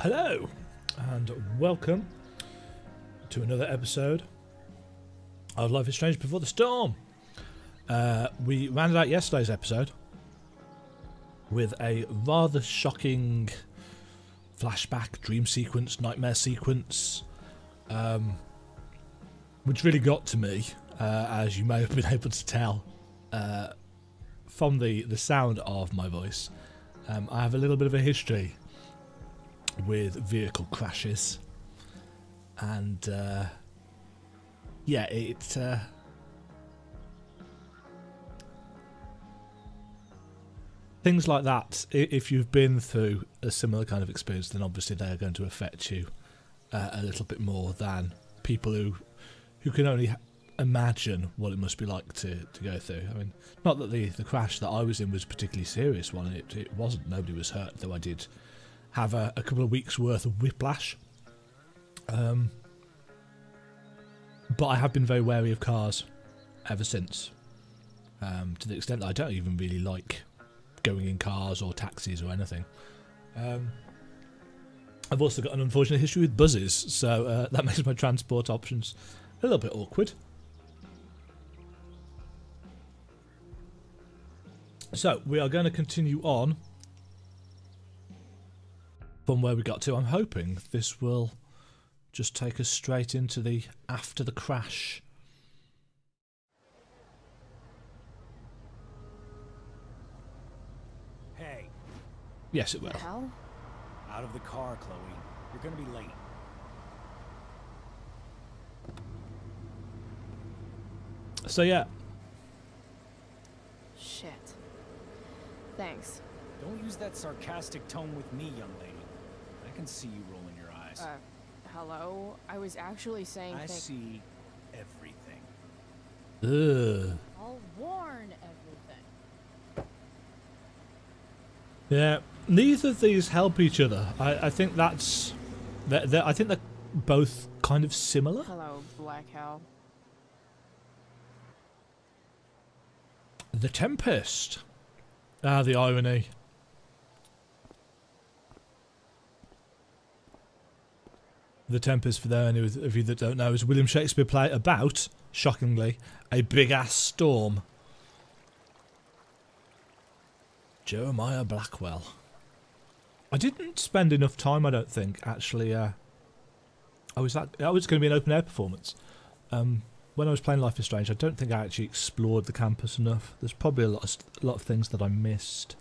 Hello, and welcome to another episode of Life is Strange Before the Storm. We rounded out yesterday's episode with a rather shocking flashback, dream sequence, nightmare sequence, which really got to me, as you may have been able to tell from the sound of my voice. I have a little bit of a history with vehicle crashes, and yeah, things like that, if you've been through a similar kind of experience, then obviously they're going to affect you a little bit more than people who can only imagine what it must be like to go through. I mean, not that the crash that I was in was a particularly serious one. It wasn't. Nobody was hurt, though I did have a couple of weeks worth of whiplash. But I have been very wary of cars ever since, to the extent that I don't even really like going in cars or taxis or anything. I've also got an unfortunate history with buses, so that makes my transport options a little bit awkward. So we are going to continue on from where we got to. I'm hoping this will just take us straight into the after the crash. Hey. Yes, it will. Hell? Out of the car, Chloe. You're gonna be late. So yeah. Shit. Thanks. Don't use that sarcastic tone with me, young lady. I can see you rolling your eyes. Hello? I was actually saying I see everything. Ugh. I'll warn everything. Yeah. Neither of these help each other. I think that's. I think they're both kind of similar. Hello, Black Hell. The Tempest. Ah, the irony. The Tempest, for any of you that don't know, is a William Shakespeare play about, shockingly, a big-ass storm. Jeremiah Blackwell. I didn't spend enough time, I don't think, actually. I was going to be an open-air performance. When I was playing Life is Strange, I don't think I actually explored the campus enough. There's probably a lot of things that I missed.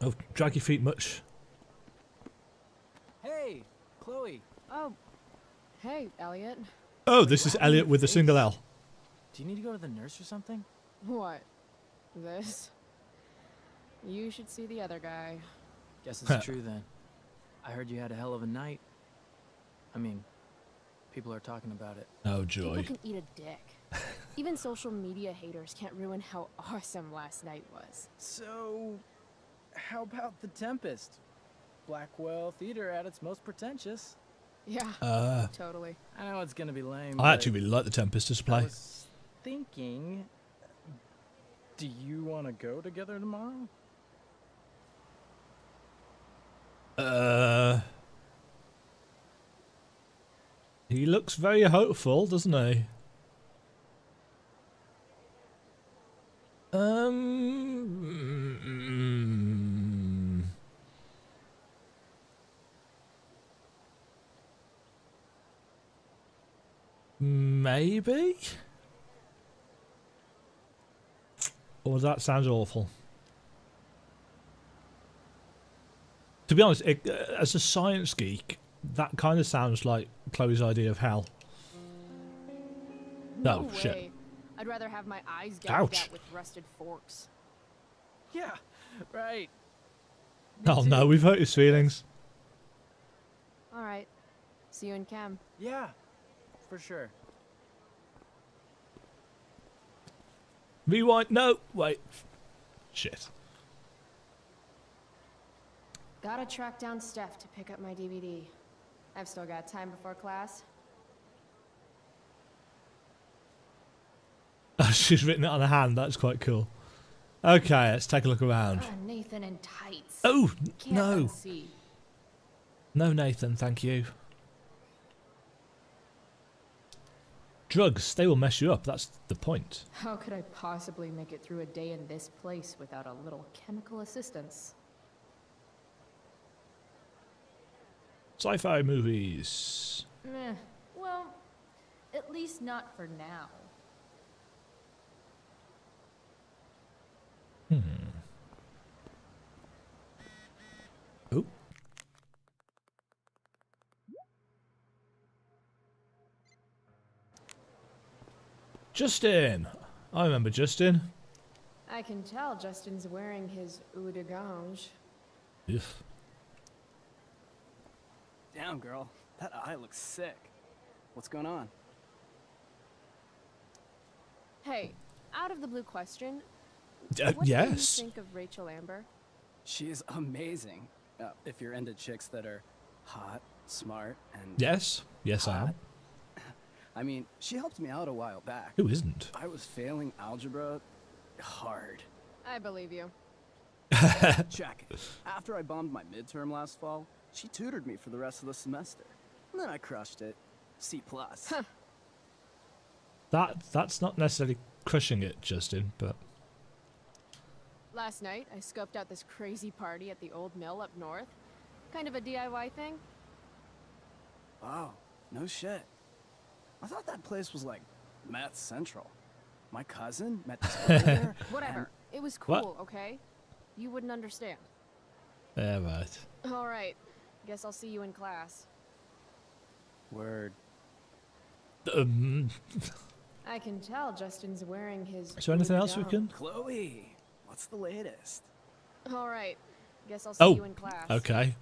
Oh, drag your feet much? Hey, Chloe. Oh. Hey, Elliot. Oh, this is Elliot with a single L. Do you need to go to the nurse or something? What? This? You should see the other guy. Guess it's true then. I heard you had a hell of a night. I mean, people are talking about it. Oh, joy. People can eat a dick. Even social media haters can't ruin how awesome last night was. So, how about the Tempest? Blackwell Theater at its most pretentious. Yeah, totally. I know it's gonna be lame. I actually really like the Tempest as a play. I was thinking, do you want to go together tomorrow? He looks very hopeful, doesn't he? Maybe? Or that sounds awful. To be honest, as a science geek, that kind of sounds like Chloe's idea of hell. No Oh, shit. way. I'd rather have my eyes gouged Ouch. out with rusted forks. Yeah, right. Oh no, we've hurt his feelings. Alright. See you in chem. Yeah, for sure. Rewind. No, wait. Shit. Gotta track down Steph to pick up my DVD. I've still got time before class. She's written it on her hand. That's quite cool. Okay, let's take a look around. Nathan in tights. Oh, Can't no. unsee. No, Nathan, thank you. Drugs, they will mess you up. That's the point. How could I possibly make it through a day in this place without a little chemical assistance? Sci-fi movies. Well, at least not for now. Oh. Justin. I remember Justin. I can tell Justin's wearing his eau de gange. Oof. Damn, girl. That eye looks sick. What's going on? Hey, out of the blue question, what Yes. do you think of Rachel Amber? She's amazing. If you're into chicks that are hot, smart, and... Yes. Yes, I am. hot. I mean, she helped me out a while back. Who isn't? I was failing algebra hard. I believe you. Check. After I bombed my midterm last fall, she tutored me for the rest of the semester. And then I crushed it. C+. That's not necessarily crushing it, Justin, but... Last night, I scoped out this crazy party at the old mill up north. Kind of a DIY thing. Wow, no shit. I thought that place was like Meth Central. My cousin met this girl there. Whatever. It was cool, What? okay? You wouldn't understand. Yeah, right. All right. Guess I'll see you in class. Word. I can tell Justin's wearing his... Is there anything else we can... Chloe, what's the latest? All right. Guess I'll see you in class. Okay.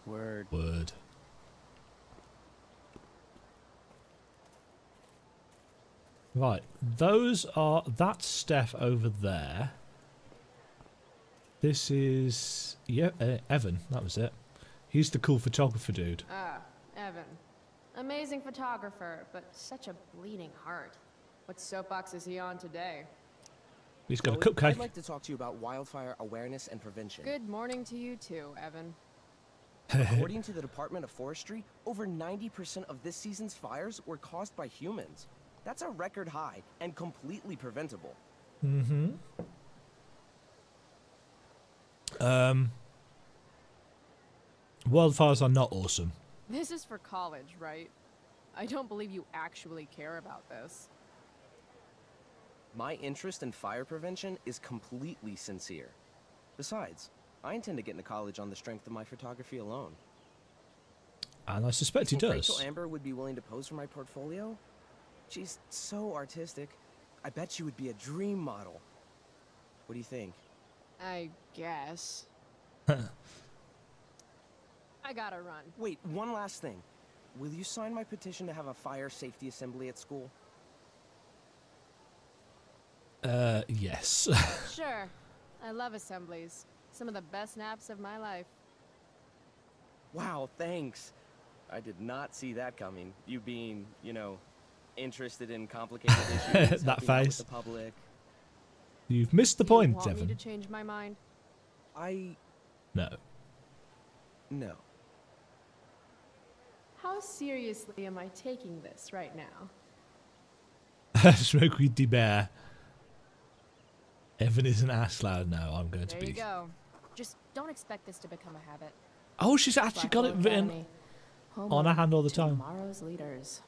Word. Word. Right, that's Steph over there. This is, Evan, that was it. He's the cool photographer dude. Ah, Evan. Amazing photographer, but such a bleeding heart. What soapbox is he on today? He's got a Chloe, cupcake. I'd like to talk to you about wildfire awareness and prevention. Good morning to you too, Evan. According to the Department of Forestry, over 90% of this season's fires were caused by humans. That's a record high and completely preventable. Mm-hmm. Wildfires are not awesome. This is for college, right? I don't believe you actually care about this. My interest in fire prevention is completely sincere. Besides, I intend to get into college on the strength of my photography alone. And I suspect he Think does. Rachel Amber would be willing to pose for my portfolio? She's so artistic. I bet she would be a dream model. What do you think? I guess. I gotta run. Wait, one last thing. Will you sign my petition to have a fire safety assembly at school? Yes. Sure. I love assemblies. Some of the best naps of my life. Wow, thanks. I did not see that coming. You being, you know, interested in complicated issues. That helping out with face. the public. You've missed the Do you point, want me Evan. to change my mind? No. No. How seriously am I taking this right now? Smoke weed, bear. Evan is an ass loud now. I'm going to There be. you go. Just don't expect this to become a habit. Oh, she's actually got it Blackwell written Academy. Home on her of hand all the time. Tomorrow's leaders.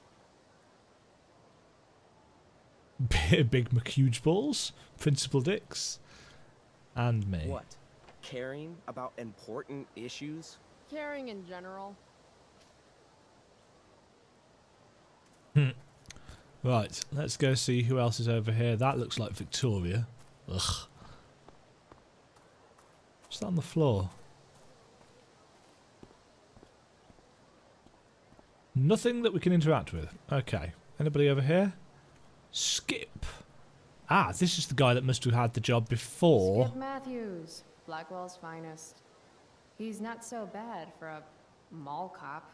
Big McHuge balls, Principal Dix, and me. What? Caring about important issues? Caring in general. Right, let's go see who else is over here. That looks like Victoria. Ugh. What's that on the floor? Nothing that we can interact with. Okay. Anybody over here? Skip. Ah, this is the guy that must have had the job before. Skip Matthews, Blackwell's finest. He's not so bad for a mall cop.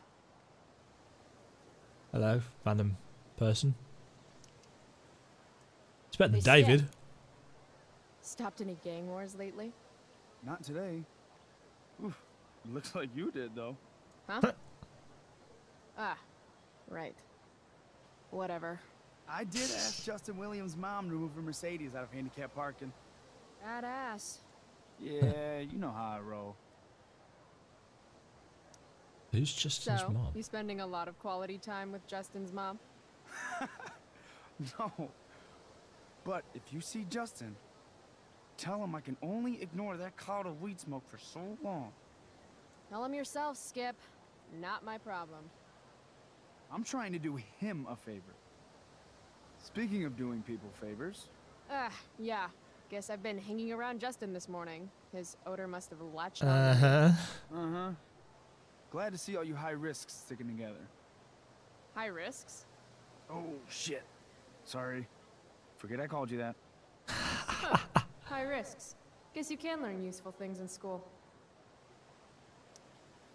Hello, random person. It's better than Hey, Skip. David. Stopped any gang wars lately? Not today. Oof, looks like you did, though. Huh? Ah, right. Whatever. I did ask Justin Williams' mom to move her Mercedes out of handicap parking. Badass. Yeah, you know how I roll. Who's Justin's So, mom? you spending a lot of quality time with Justin's mom? No. But if you see Justin, tell him I can only ignore that cloud of weed smoke for so long. Tell him yourself, Skip. Not my problem. I'm trying to do him a favor. Speaking of doing people favors. Yeah. Guess I've been hanging around Justin this morning. His odor must have latched on. Uh-huh. Glad to see all you high risks sticking together. High risks? Oh, shit. Sorry. Forget I called you that. High risks. Guess you can learn useful things in school.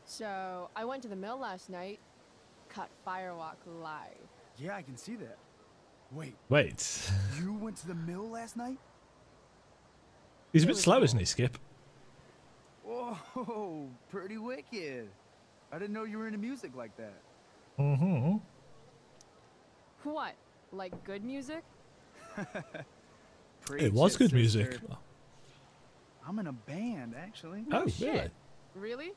So, I went to the mill last night. Cut Firewalk live. Yeah, I can see that. Wait, Wait. you went to the mill last night? He's a bit slow, isn't he, Skip? Whoa, pretty wicked. I didn't know you were into music like that. Mm-hmm. What? Like good music? It was good music. I'm in a band, actually. Oh, shit. really? Really?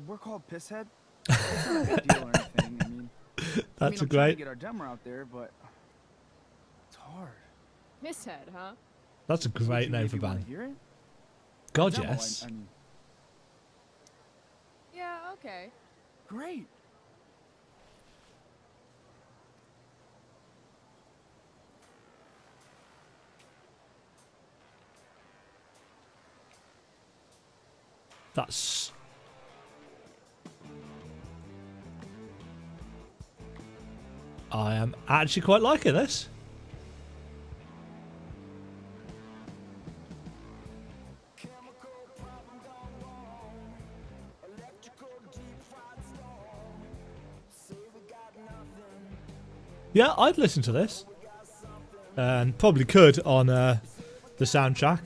We're called Pisshead. It's not a big deal or anything. That's I'm a trying to great. get our demo out there, but it's hard. Misshead, huh? That's a So great you name maybe for wanna band. Hear it? God, Demo, yes. I mean, Yeah, okay. great. That's. I am actually quite liking this. Yeah, I'd listen to this. And probably could on the soundtrack.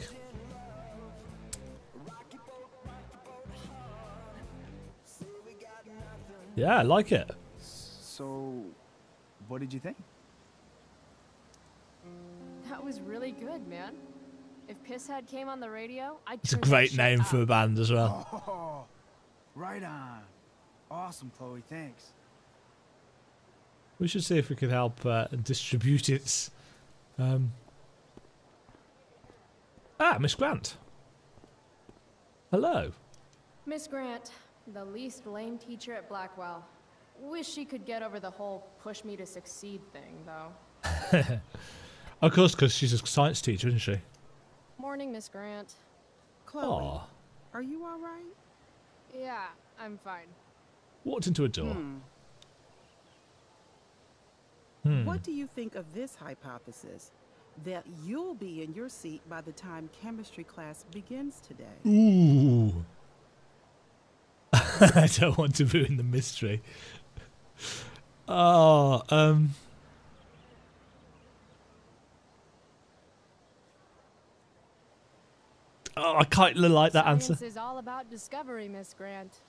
Yeah, I like it. So, what did you think? That was really good, man. If Pisshead came on the radio, I'd It's a turn that great shit name up. for a band as well. Oh, right on. Awesome, Chloe. Thanks. We should see if we can help distribute its. Miss Grant. Hello. Miss Grant, the least lame teacher at Blackwell. Wish she could get over the whole push me to succeed thing, though. Of course, because she's a science teacher, isn't she? Morning, Miss Grant. Chloe, Aw. are you all right? Yeah, I'm fine. Walked into a door. What do you think of this hypothesis? That you'll be in your seat by the time chemistry class begins today. Ooh. I don't want to ruin the mystery. Oh, Oh, I kind of like that answer. Science is all about discovery, Miss Grant.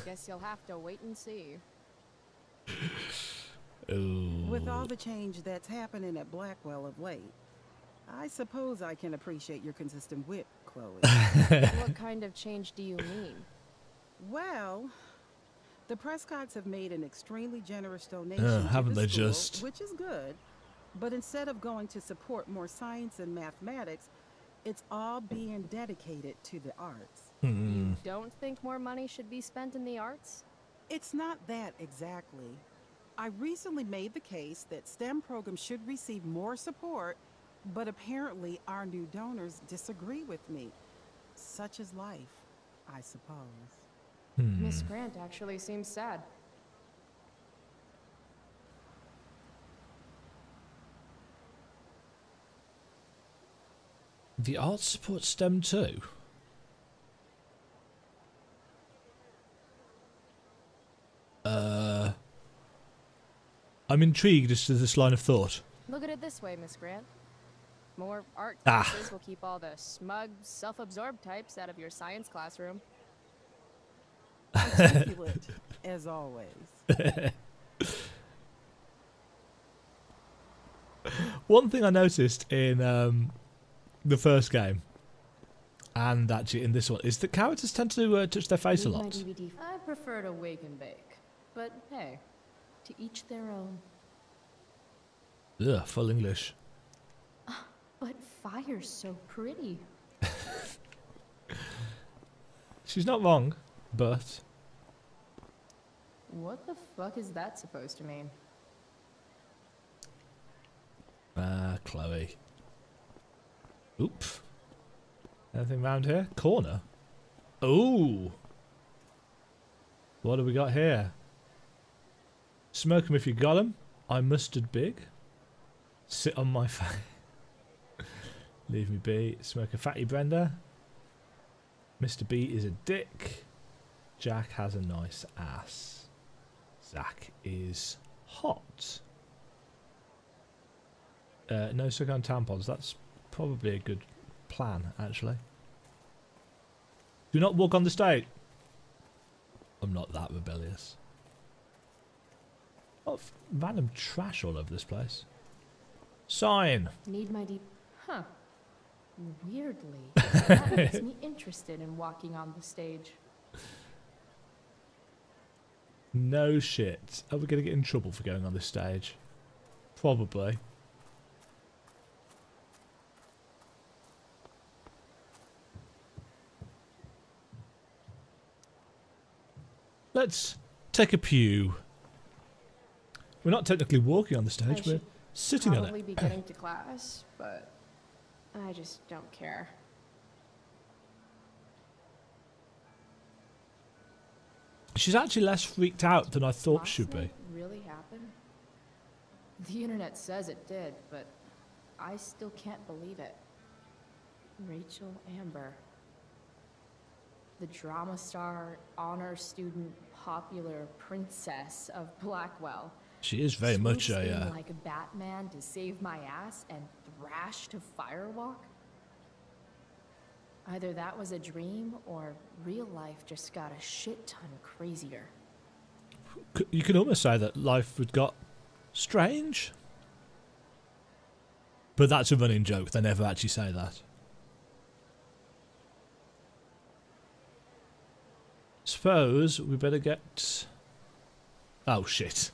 Guess you'll have to wait and see. Ooh. With all the change that's happening at Blackwell of late, I suppose I can appreciate your consistent wit, Chloe. What kind of change do you mean? Well, the Prescotts have made an extremely generous donation to haven't the they school, just? which is good. But instead of going to support more science and mathematics, it's all being dedicated to the arts. You don't think more money should be spent in the arts? It's not that exactly. I recently made the case that STEM programs should receive more support, but apparently our new donors disagree with me. Such is life, I suppose. Miss Grant actually seems sad. The arts support STEM too. I'm intrigued as to this line of thought. Look at it this way, Miss Grant. More art Ah. classes will keep all the smug, self-absorbed types out of your science classroom. Articulate, as always. One thing I noticed in the first game, and actually in this one, is that characters tend to touch their face a Read my lot. DVD. I prefer to wake and bake, but hey, to each their own. Ugh, full English. But fire's so pretty. She's not wrong, but What the fuck is that supposed to mean? Chloe. Oop. Anything round here? Corner. Ooh. What do we got here? Smoke 'em if you got 'em. I'm mustard big. Sit on my face. Leave me be. Smoke a fatty Brenda. Mr. B is a dick. Jack has a nice ass. Zach is hot. No suck on tampons. That's probably a good plan, actually. Do not walk on the stage. I'm not that rebellious. Oh, random trash all over this place. Sign. Need my deep... Huh. Weirdly, that makes me interested in walking on the stage. No shit. Are we going to get in trouble for going on this stage? Probably. Let's take a pew. We're not technically walking on the I stage, we're should sitting on probably it. be getting to class, but I just don't care. She's actually less freaked out than I thought Last she'd be. night really happened? The internet says it did, but I still can't believe it. Rachel Amber. The drama star, honor student, popular princess of Blackwell. She is very much Swoops in a... like Batman to save my ass and Thrash to firewalk? Either that was a dream or real life just got a shit ton crazier. You could almost say that life had got strange. But that's a running joke. They never actually say that. Suppose we better get... Oh, shit.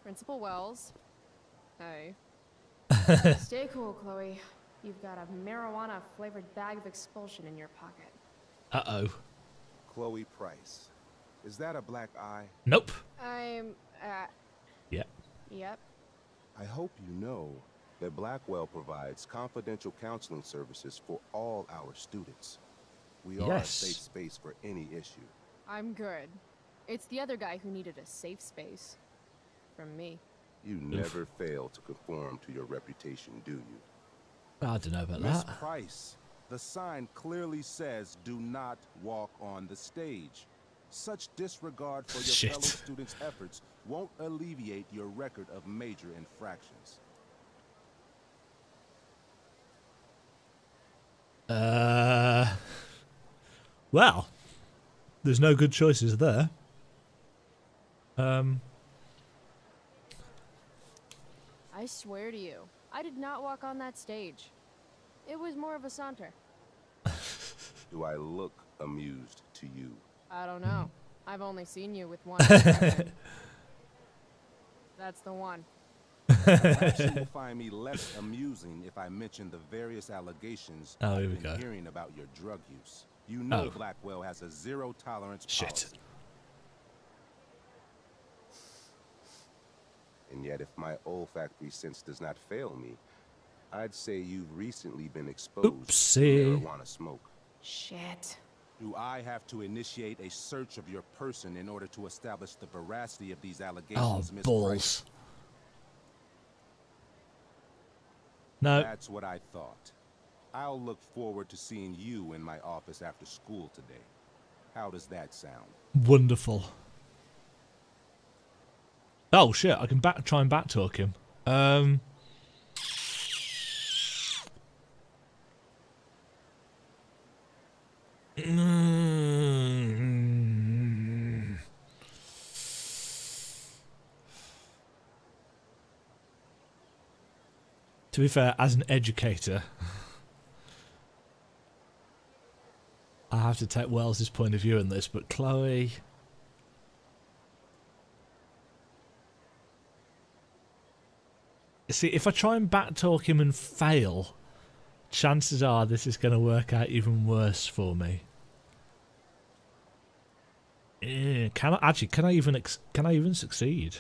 Principal Wells. Hey. Stay cool, Chloe. You've got a marijuana-flavored bag of expulsion in your pocket. Uh-oh. Chloe Price. Is that a black eye? Nope. I'm, Yep. Yep. I hope you know that Blackwell provides confidential counseling services for all our students. We are a Yes. safe space for any issue. I'm good. It's the other guy who needed a safe space. From me. You never fail to conform to your reputation, do you? I don't know about Miss that. Price, the sign clearly says do not walk on the stage. Such disregard for your Shit. fellow students' efforts won't alleviate your record of major infractions. Well, there's no good choices there. I swear to you, I did not walk on that stage. It was more of a saunter. Do I look amused to you? I don't know. I've only seen you with one expression. That's the one. Perhaps you will find me less amusing if I mention the various allegations Oh, here I've we been go. hearing about your drug use. You know Oh. Blackwell has a zero-tolerance Shit. policy. And yet, if my olfactory sense does not fail me, I'd say you've recently been exposed Oopsie. to marijuana smoke. Shit. Do I have to initiate a search of your person in order to establish the veracity of these allegations, Oh, Miss Price? balls. No. That's what I thought. I'll look forward to seeing you in my office after school today. How does that sound? Wonderful. Oh, shit. I can try and backtalk him. To be fair, as an educator, I have to take Wells's point of view in this, but Chloe... See, if I try and backtalk him and fail, chances are this is going to work out even worse for me. Can I even succeed?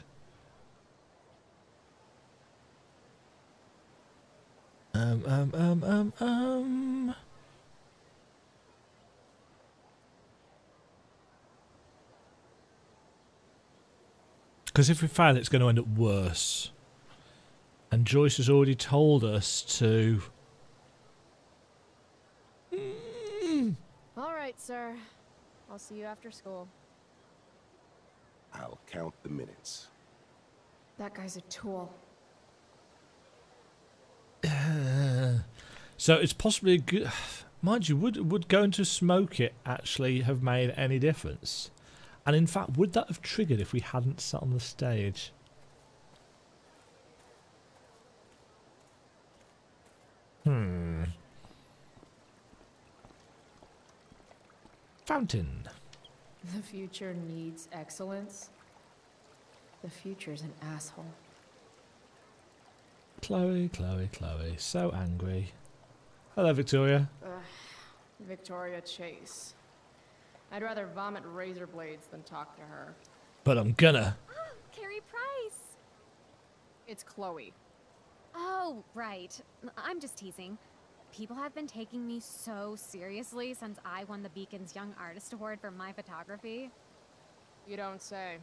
Because if we fail, it's going to end up worse. And Joyce has already told us to... All right, sir. I'll see you after school. I'll count the minutes. That guy's a tool. So it's possibly a good... Mind you, would going to smoke it actually have made any difference? And in fact, would that have triggered if we hadn't sat on the stage? Fountain. The future needs excellence. The future's an asshole. Chloe, so angry. Hello, Victoria. Victoria Chase. I'd rather vomit razor blades than talk to her. But I'm gonna. Oh, Carrie Price. It's Chloe. Oh, right. I'm just teasing. People have been taking me so seriously since I won the Beacon's Young Artist Award for my photography. You don't say.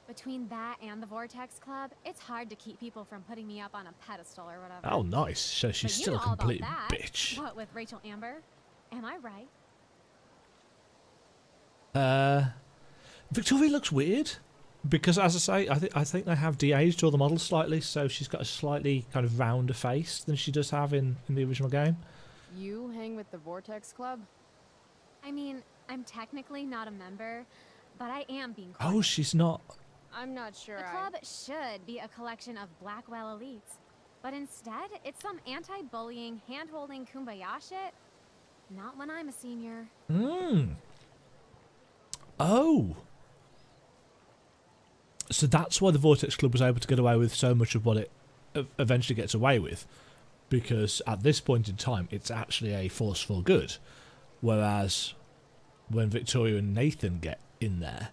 Between that and the Vortex Club, it's hard to keep people from putting me up on a pedestal or whatever. Oh, nice. So she's But still you a know all about complete that. bitch. What, with Rachel Amber? Am I right? Victoria looks weird. Because, as I say, I think they have de-aged all the models slightly, so she's got a slightly kind of rounder face than she does have in the original game. You hang with the Vortex Club? I mean, I'm technically not a member, but I am being Oh, courted. she's not. I'm not sure The club should be a collection of Blackwell elites, but instead, it's some anti-bullying, hand-holding kumbaya shit. Not when I'm a senior. Oh. So that's why the Vortex Club was able to get away with so much of what it eventually gets away with. Because at this point in time, it's actually a force for good. Whereas when Victoria and Nathan get in there,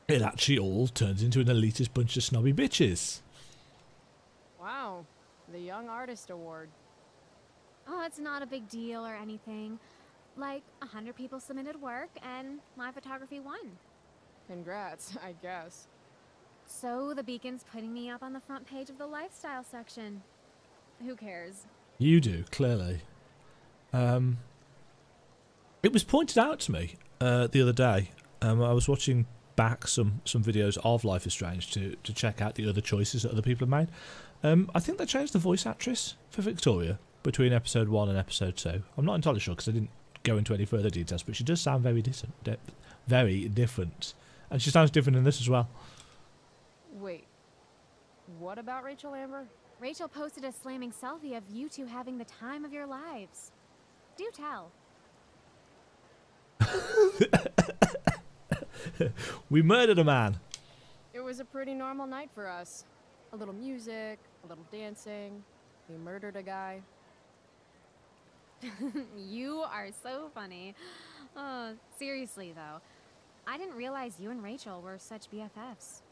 it actually all turns into an elitist bunch of snobby bitches. Wow, the Young Artist Award. Oh, it's not a big deal or anything. Like, 100 people submitted work, and my photography won. Congrats, I guess. So the Beacon's putting me up on the front page of the lifestyle section. Who cares? You do, clearly. It was pointed out to me the other day. I was watching back some videos of Life is Strange to check out the other choices that other people have made. I think they changed the voice actress for Victoria between episode 1 and episode 2. I'm not entirely sure because I didn't go into any further details, but she does sound very different. And she sounds different in this as well. Wait, what about Rachel Amber? Rachel posted a slamming selfie of you two having the time of your lives. Do tell. We murdered a man. It was a pretty normal night for us. A little music, a little dancing. We murdered a guy. You are so funny. Oh, seriously, though. I didn't realize you and Rachel were such BFFs.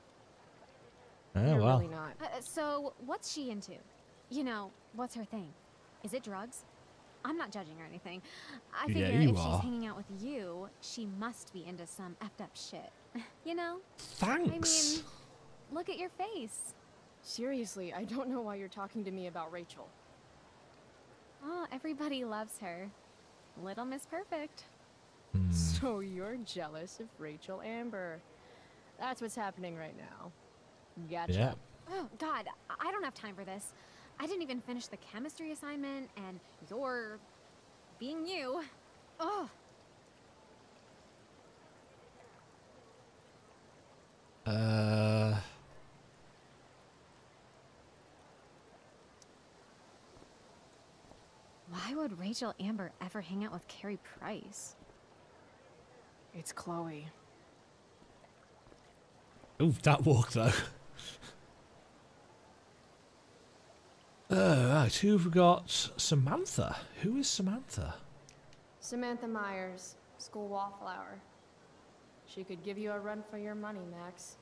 Oh, You're well. really not. So, what's she into? You know, what's her thing? Is it drugs? I'm not judging or anything. I Yeah, figure you if are. she's hanging out with you, she must be into some effed up shit. You know? Thanks. I mean, look at your face. Seriously, I don't know why you're talking to me about Rachel. Oh, everybody loves her. Little Miss Perfect. So you're jealous of Rachel Amber. That's what's happening right now. Gotcha. Yeah. Oh, God, I don't have time for this. I didn't even finish the chemistry assignment, and you're being you. Oh. Why would Rachel Amber ever hang out with Carrie Price? It's Chloe. Oh, that walk though. Right, who've got Samantha? Who is Samantha? Samantha Myers, school wallflower. She could give you a run for your money, Max.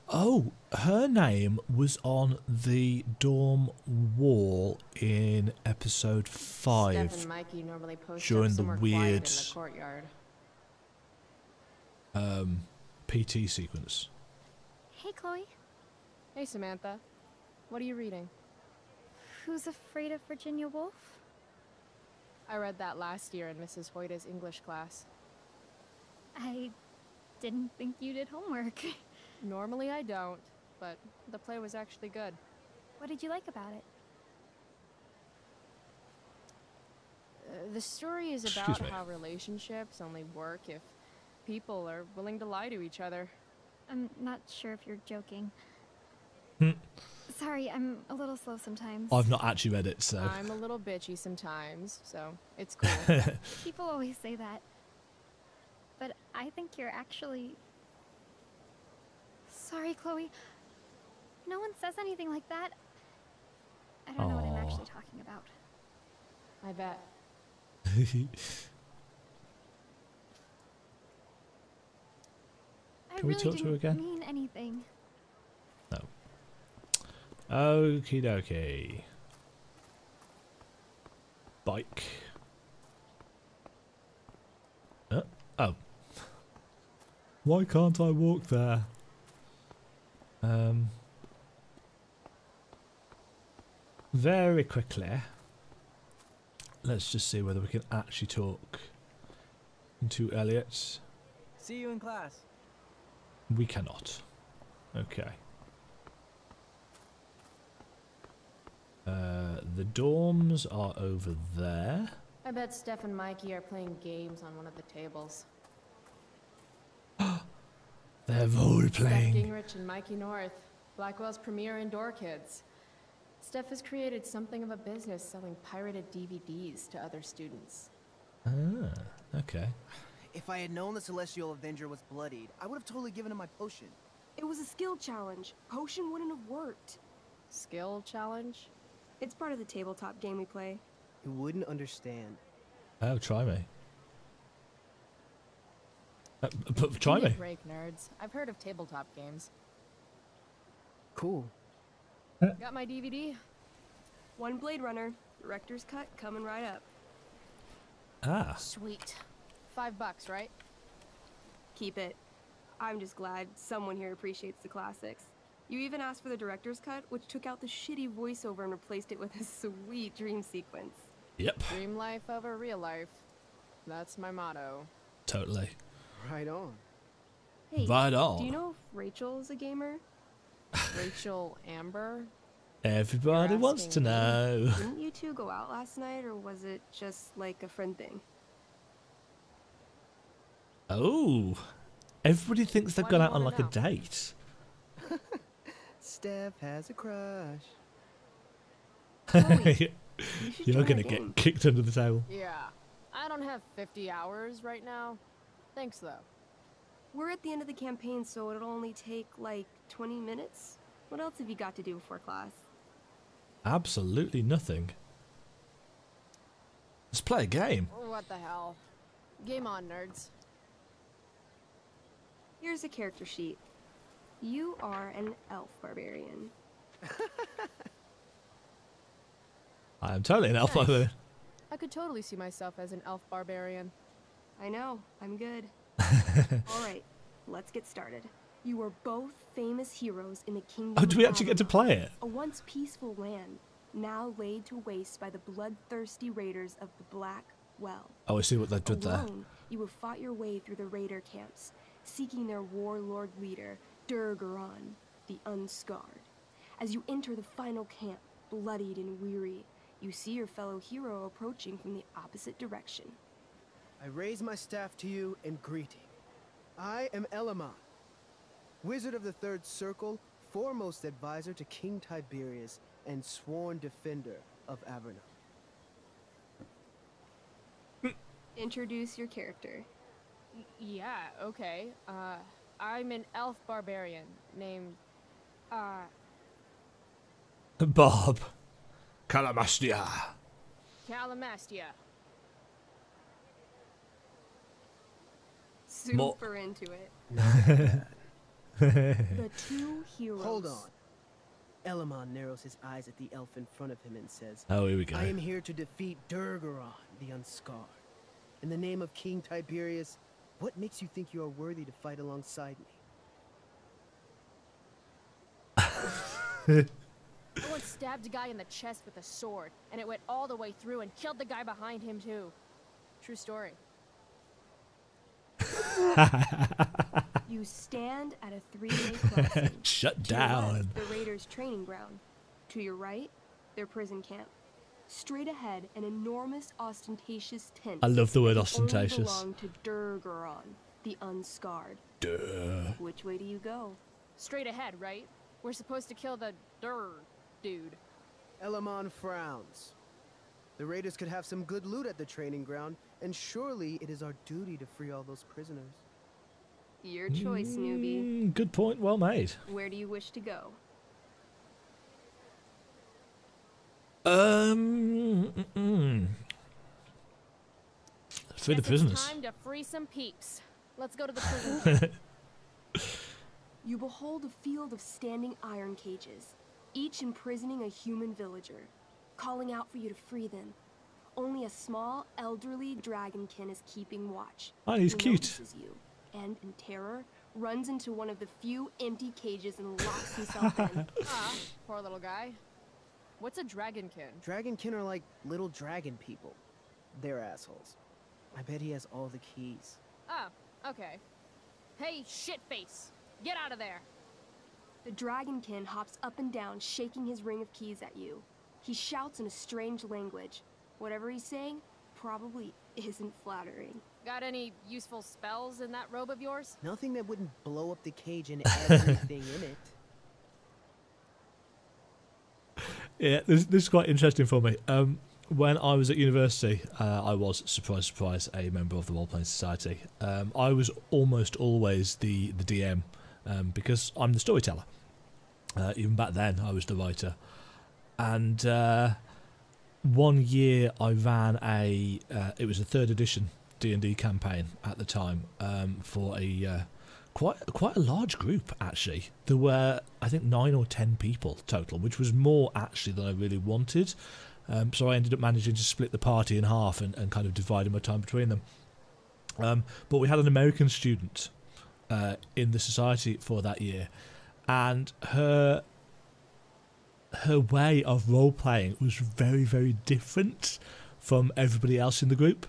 Oh, her name was on the dorm wall in episode 5 Steph and Mikey normally post during up the somewhere weird quiet in the courtyard. PT sequence. Hey, Chloe. Hey, Samantha. What are you reading? Who's Afraid of Virginia Woolf? I read that last year in Mrs. Hoyta's English class. I didn't think you did homework. Normally I don't, but the play was actually good. What did you like about it? The story is Excuse about me. how relationships only work if people are willing to lie to each other. I'm not sure if you're joking. Hmm. Sorry, I'm a little slow sometimes. I've not actually read it, so. I'm a little bitchy sometimes, so it's cool. People always say that. But I think you're actually... Sorry, Chloe. No one says anything like that. I don't know what I'm Aw. actually talking about. I bet. I Can we really talk to her didn't again? mean anything. No. Okie dokie. Bike. Oh. Why can't I walk there? Very quickly. Let's just see whether we can actually talk to Elliot. See you in class. We cannot. Okay. The dorms are over there. I bet Steph and Mikey are playing games on one of the tables. They're role Steph playing. Gingrich and Mikey North, Blackwell's premier indoor kids. Steph has created something of a business selling pirated DVDs to other students. Ah, okay. If I had known the Celestial Avenger was bloodied, I would have totally given him my potion. It was a skill challenge. Potion wouldn't have worked. Skill challenge? It's part of the tabletop game we play. He wouldn't understand. Oh, try me. Try Give me me. a break, nerds. I've heard of tabletop games. Cool. Got my DVD? One Blade Runner, director's cut coming right up. Ah. Sweet. $5, right? Keep it. I'm just glad someone here appreciates the classics. You even asked for the director's cut, which took out the shitty voiceover and replaced it with a sweet dream sequence. Yep. Dream life over real life. That's my motto. Totally. Right on. Hey, Right on. do you know if Rachel's a gamer? Rachel Amber? Everybody You're wants to asking me? know. Didn't you two go out last night, or was it just like a friend thing? Oh. Everybody thinks they've Why gone do you out on wanna like a know? date. Steph has a crush. Chloe, you should You're join gonna our game. get kicked under the table. Yeah. I don't have 50 hours right now. Thanks, though. We're at the end of the campaign, so it'll only take like 20 minutes. What else have you got to do before class? Absolutely nothing. Let's play a game. What the hell? Game on, nerds. Here's a character sheet. You are an elf barbarian. I am totally an elf, by the way. I could totally see myself as an elf barbarian. I know, I'm good. Alright, let's get started. You are both famous heroes in the kingdom Oh, of do we actually get to Babylon, play it? a once peaceful land, now laid to waste by the bloodthirsty raiders of the Black Well. Oh, I see what they did there. Alone, you have fought your way through the raider camps, seeking their warlord leader, Durgaron, the Unscarred. As you enter the final camp, bloodied and weary, you see your fellow hero approaching from the opposite direction. I raise my staff to you in greeting. I am Elamon, Wizard of the Third Circle, foremost advisor to King Tiberius, and sworn defender of Averno. Introduce your character. Yeah, okay. I'm an elf barbarian named, Bob. Calamastia. Calamastia. Super into it. The two heroes. Hold on. Elamon narrows his eyes at the elf in front of him and says, Oh, here we go. I am here to defeat Durgaron, the Unscarred. In the name of King Tiberius, what makes you think you are worthy to fight alongside me? I once stabbed a guy in the chest with a sword, and it went all the way through and killed the guy behind him too. True story. You stand at a three-way crossing. Shut To your down. left, the Raiders' training ground. To your right, their prison camp. Straight ahead, an enormous, ostentatious tent. I love the word that ostentatious. only belonged to Durgaron, the Unscarred. Duh. Which way do you go? Straight ahead, right? We're supposed to kill the dude. Elamon frowns. The Raiders could have some good loot at the training ground, and surely it is our duty to free all those prisoners. Your choice, newbie. Good point, well made. Where do you wish to go? Free the Guess prisoners. It's time to free some peeps. Let's go to the prison. You behold a field of standing iron cages, each imprisoning a human villager, calling out for you to free them. Only a small, elderly dragonkin is keeping watch. Oh, he's He cute. notices you, and in terror, runs into one of the few empty cages and locks himself in. Poor little guy. What's a dragonkin? Dragonkin are like little dragon people. They're assholes. I bet he has all the keys. Oh, okay. Hey, shitface! Get out of there! The dragonkin hops up and down, shaking his ring of keys at you. He shouts in a strange language. Whatever he's saying probably isn't flattering. Got any useful spells in that robe of yours? Nothing that wouldn't blow up the cage and everything in it. Yeah, this is quite interesting for me. When I was at university, I was, surprise, a member of the Role Playing Society. I was almost always the DM because I'm the storyteller. Even back then, I was the writer. And one year I ran it was a 3rd edition D&D campaign at the time for a quite a large group, actually. There were, I think, 9 or 10 people total, which was more actually than I really wanted. So I ended up managing to split the party in half and kind of dividing my time between them. But we had an American student in the society for that year, and her way of role-playing was very, very different from everybody else in the group.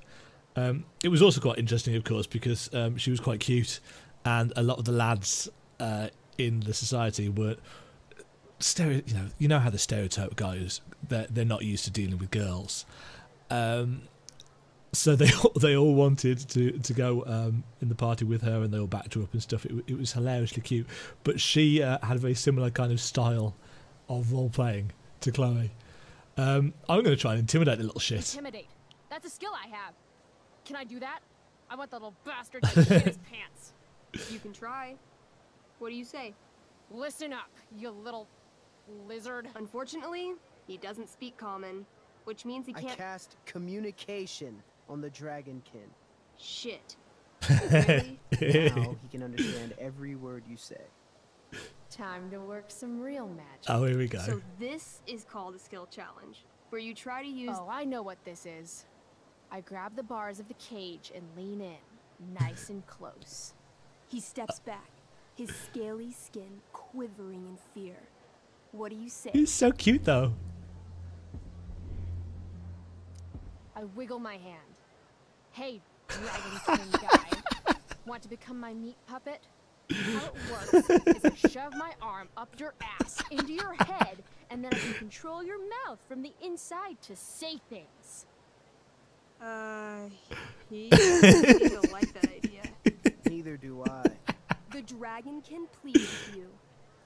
It was also quite interesting, of course, because she was quite cute, and a lot of the lads in the society were you know how the stereotype guys, they're not used to dealing with girls, so they all wanted to go in the party with her, and they all backed her up and stuff. It was hilariously cute, but she had a very similar kind of style of role playing to Chloe. I'm going to try and intimidate the little shit. Intimidate. That's a skill I have. Can I do that? I want the little bastard to shit his pants. You can try. What do you say? Listen up, you little lizard. Unfortunately, he doesn't speak common, which means he I can't. cast communication on the dragonkin. Shit. Really? Now he can understand every word you say. Time to work some real magic. Oh, here we go. So this is called a skill challenge, where you try to use. Oh, I know what this is. I grab the bars of the cage and lean in, nice and close. He steps back, his scaly skin quivering in fear. What do you say? He's so cute, though. I wiggle my hand. Hey, Dragon King guy. Want to become my meat puppet? How it works is I shove my arm up your ass into your head, and then I can control your mouth from the inside to say things. He don't like that idea. Neither do I. The dragonkin pleads with you.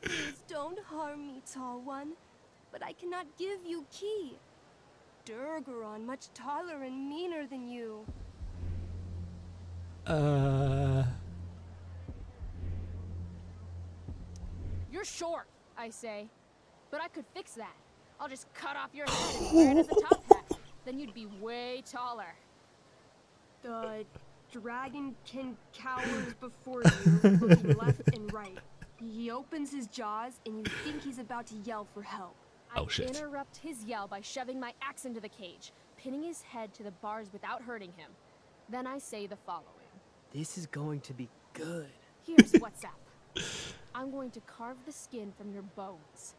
Please don't harm me, tall one, but I cannot give you key. Durgaron much taller and meaner than you. You're short, I say. But I could fix that. I'll just cut off your head and wear it as a top hat. Then you'd be way taller. The dragonkin cowers before you, looking left and right. He opens his jaws, and you think he's about to yell for help. I interrupt his yell by shoving my axe into the cage, pinning his head to the bars without hurting him. Then I say the following. This is going to be good. Here's what's up. I'm going to carve the skin from your bones.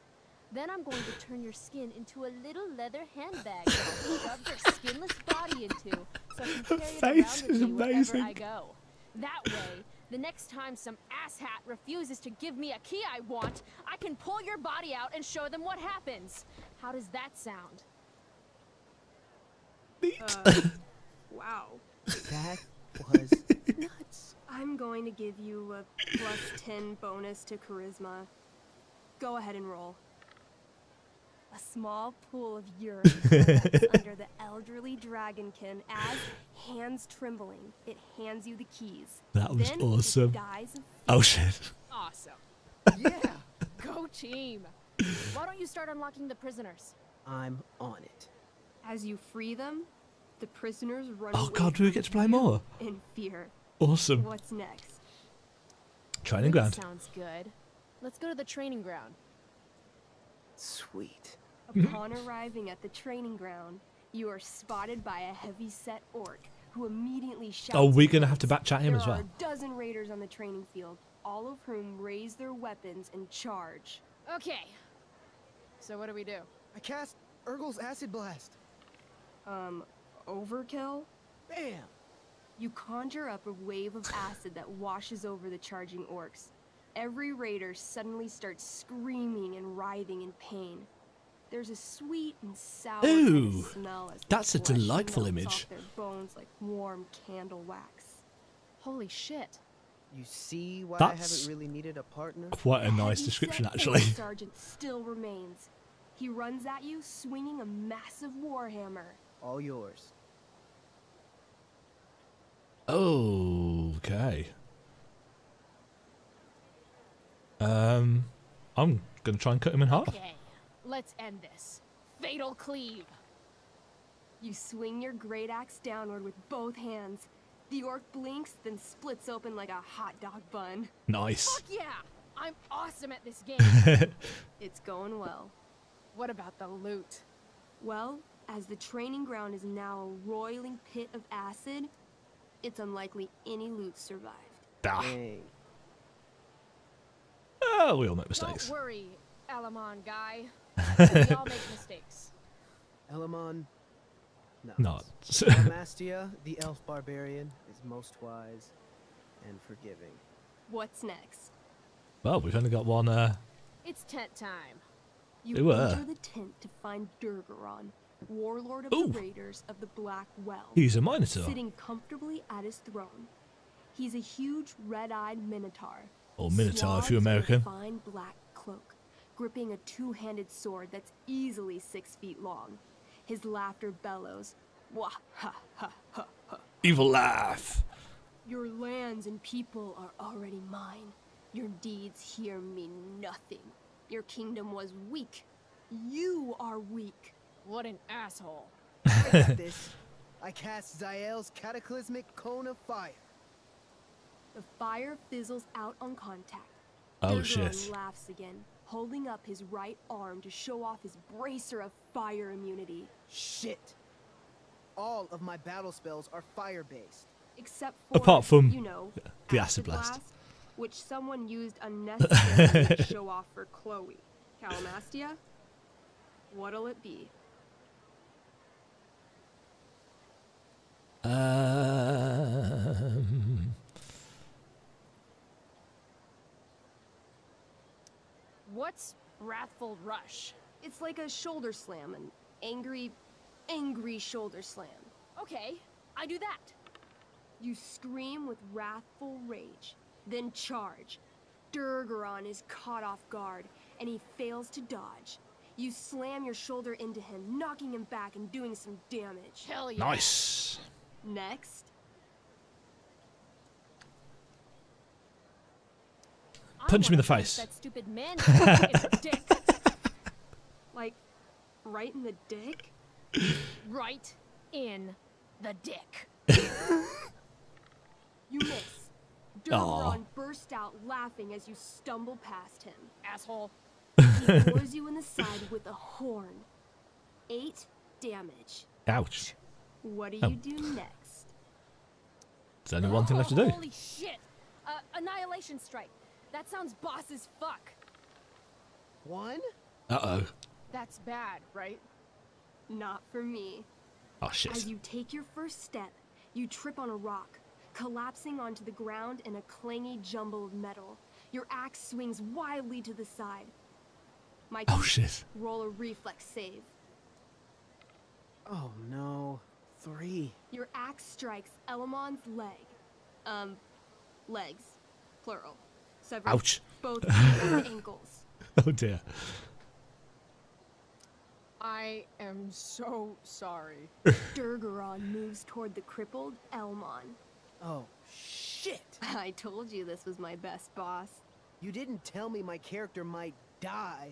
Then I'm going to turn your skin into a little leather handbag that I'll shove your skinless body into so I can carry it around with me wherever I go. That way, the next time some asshat refuses to give me a key I want, I can pull your body out and show them what happens. How does that sound? Wow. That was nuts. I'm going to give you a +10 bonus to charisma. Go ahead and roll. A small pool of urine collects under the elderly dragonkin as, hands trembling, it hands you the keys. That was then awesome. It dies of Oh shit. Awesome. Yeah, go team. Why don't you start unlocking the prisoners? I'm on it. As you free them, the prisoners run Oh away god, do we get to play more? in fear. Awesome. What's next? Training ground. Sounds good. Let's go to the training ground. Sweet. Upon arriving at the training ground, you are spotted by a heavy-set orc who immediately shouts. Oh, we're gonna have to backchat him as There well. are a dozen raiders on the training field, all of whom raise their weapons and charge. Okay. So what do we do? I cast Urgel's Acid Blast. Overkill? Bam! You conjure up a wave of acid that washes over the charging orcs. Every raider suddenly starts screaming and writhing in pain. There's a sweet and sour kind of smell as that's a the flesh delightful melts image. off their bones like warm candle wax. Holy shit. You see why I That's haven't really needed a partner? Quite a nice Heavy-set description, Fang actually. Sergeant still remains. He runs at you, swinging a massive warhammer. All yours. Okay. I'm gonna try and cut him in half. Okay, let's end this. Fatal cleave. You swing your great axe downward with both hands. The orc blinks, then splits open like a hot dog bun. Nice. Fuck yeah! I'm awesome at this game. It's going well. What about the loot? Well, as the training ground is now a roiling pit of acid, it's unlikely any loot survived. Dang. Oh, we all make mistakes. Don't worry, Elamon guy. We all make mistakes. Elamon. No. Not. Almastia, the elf barbarian, is most wise and forgiving. What's next? Well, we've only got one. It's tent time. You enter the tent to find Durgaron, warlord of the raiders of the Black Well. He's a minotaur. Sitting comfortably at his throne. He's a huge red-eyed minotaur. Or minotaur if swathed you're in a American. fine black cloak, gripping a two-handed sword that's easily 6 feet long. His laughter bellows. Wah ha ha ha ha. Evil laugh. Your lands and people are already mine. Your deeds here mean nothing. Your kingdom was weak. You are weak. What an asshole. I got this. I cast Zael's cataclysmic cone of fire. The fire fizzles out on contact. Oh, Durgaron shit. laughs again, holding up his right arm to show off his bracer of fire immunity. Shit. All of my battle spells are fire-based. Except for, Apart from you know, the acid blast. which someone used unnecessarily to show off for Chloe. Calamastia? What'll it be? What's Wrathful Rush? It's like a shoulder slam, an angry shoulder slam. Okay, I do that. You scream with wrathful rage, then charge. Durgaron is caught off guard, and he fails to dodge. You slam your shoulder into him, knocking him back and doing some damage. Hell yeah. Nice. Next. Punch me in the face. That stupid man in the dick. Like, right in the dick? Right in the dick. You miss. Durgaron burst out laughing as you stumble past him. Asshole. He bores you in the side with a horn. 8 damage. Ouch. What do you do next? There's only one thing left to do. Holy shit. Annihilation strike. That sounds boss as fuck. 1? Uh-oh. That's bad, right? Not for me. Oh, shit. As you take your first step, you trip on a rock, collapsing onto the ground in a clangy jumble of metal. Your axe swings wildly to the side. Mikey, Oh, shit. roll a reflex save. Oh no. 3. Your axe strikes Elamon's leg. Legs. Plural. Severing Ouch. both ankles. Oh, dear. I am so sorry. Durgaron moves toward the crippled Elmon. Oh, shit! I told you this was my best boss. You didn't tell me my character might die.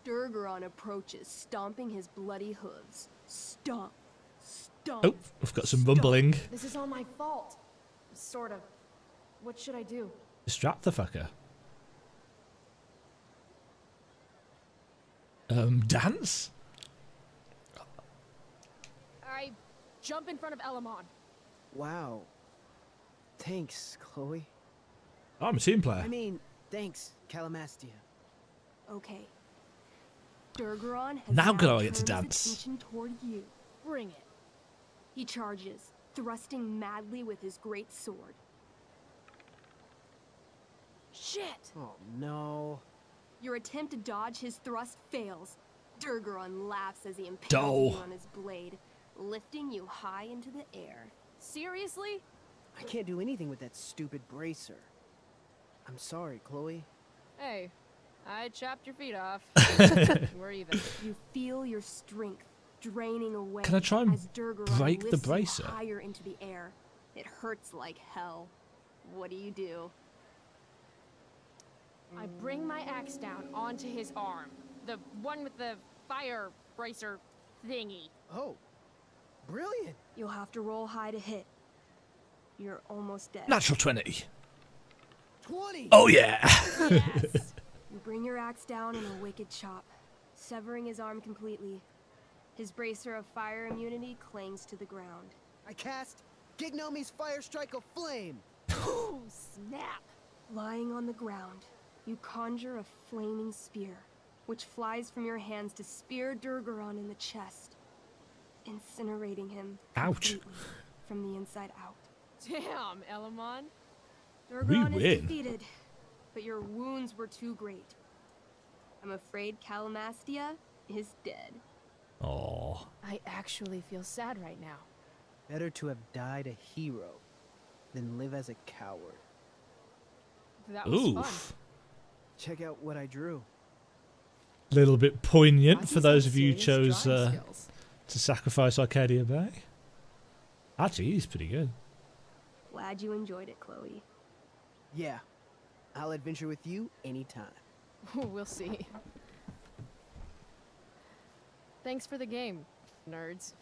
Durgaron approaches, stomping his bloody hooves. Stomp. Stomp. Oh, I've got some rumbling. This is all my fault. Sort of. What should I do? Distract the fucker. Dance? I jump in front of Elamon. Wow. Thanks, Chloe. Oh, I'm a team player. I mean, thanks, Calamastia. Okay. Durgaron has Now can I turned get to his dance? attention toward you. Bring it. He charges, thrusting madly with his great sword. Shit! Oh no. Your attempt to dodge his thrust fails. Durgaron laughs as he impales Dull. you on his blade, lifting you high into the air. Seriously? I can't do anything with that stupid bracer. I'm sorry, Chloe. Hey, I chopped your feet off. We're even. You feel your strength draining away. Can I try and as Durgaron break the lifts you bracer? higher into the air. It hurts like hell. What do? I bring my axe down onto his arm. The one with the fire bracer thingy. Oh, brilliant. You'll have to roll high to hit. You're almost dead. Natural 20. 20! Oh, yeah. Yes. You bring your axe down in a wicked chop, severing his arm completely. His bracer of fire immunity clings to the ground. I cast Gignomi's Fire Strike of Flame. Ooh, snap. Lying on the ground, you conjure a flaming spear, which flies from your hands to spear Durgaron in the chest, incinerating him Ouch. completely from the inside out. Damn, Elamon. Durgaron We is win. defeated, but your wounds were too great. I'm afraid Calamastia is dead. Oh. I actually feel sad right now. Better to have died a hero than live as a coward. That was fun. Oof. Check out what I drew. Little bit poignant Rocky's for those got of you who serious chose drawing skills. to sacrifice Arcadia Bay. Actually, he's pretty good. Glad you enjoyed it, Chloe. Yeah, I'll adventure with you anytime. We'll see. Thanks for the game, nerds.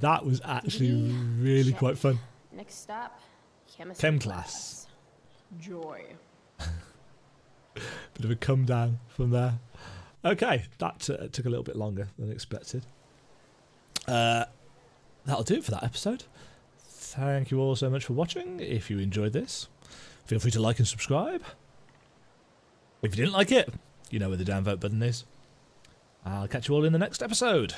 That was actually DVD? really Check. quite fun. Next stop, chemistry Chem class. Joy. Bit of a come down from there. Okay, that took a little bit longer than expected. That'll do it for that episode. Thank you all so much for watching. If you enjoyed this, feel free to like and subscribe. If you didn't like it, you know where the downvote button is. I'll catch you all in the next episode.